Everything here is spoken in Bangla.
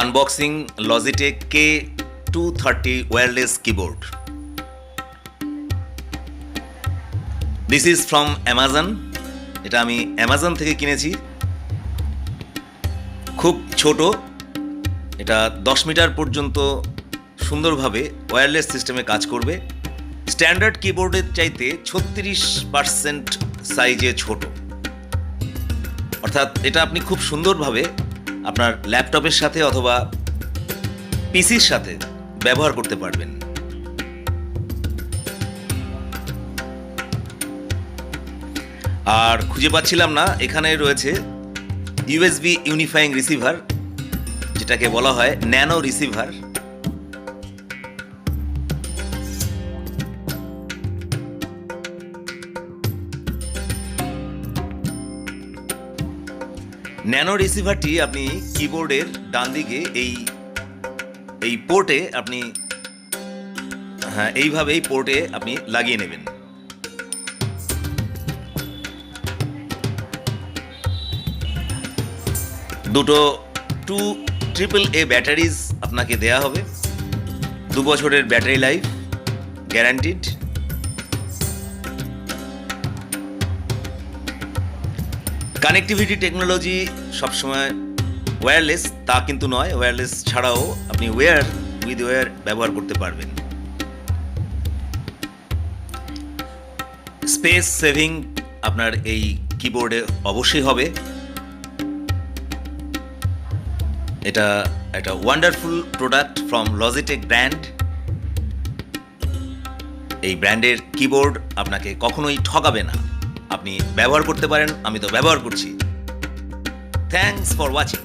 Unboxing Logitech K230 wireless keyboard. This is from Amazon. এটা আমি অ্যামাজন থেকে কিনেছি। খুব ছোট, এটা 10 মিটার পর্যন্ত সুন্দরভাবে ওয়্যারলেস সিস্টেমে কাজ করবে। স্ট্যান্ডার্ড কিবোর্ডের চাইতে 36% সাইজে ছোট, অর্থাৎ এটা আপনি খুব সুন্দরভাবে আপনার ল্যাপটপের সাথে অথবা পিসির সাথে ব্যবহার করতে পারবেন। আর খুঁজে পাচ্ছিলাম না, এখানে রয়েছে ইউএসবি ইউনিফাইং রিসিভার, যেটাকে বলা হয় ন্যানো রিসিভার। ন্যানো রিসিভারটি আপনি কিবোর্ডের ডান দিকে এই পোর্টে আপনি এইভাবে এই পোর্টে আপনি লাগিয়ে নেবেন। দুটো 2AAA ব্যাটারিজ আপনাকে দেয়া হবে। 2 বছরের battery life guaranteed. Connectivity technology সবসময় ওয়্যারলেস তা কিন্তু নয়, ওয়্যারলেস ছাড়াও আপনি ওয়্যার ব্যবহার করতে পারবেন। স্পেস সেভিং আপনার এই কিবোর্ডে অবশ্যই হবে। এটা একটা wonderful product from Logitech brand. এই ব্র্যান্ডের কিবোর্ড আপনাকে কখনোই ঠকাবে না। আপনি ব্যবহার করতে পারেন, আমি তো ব্যবহার করছি। Thanks for watching.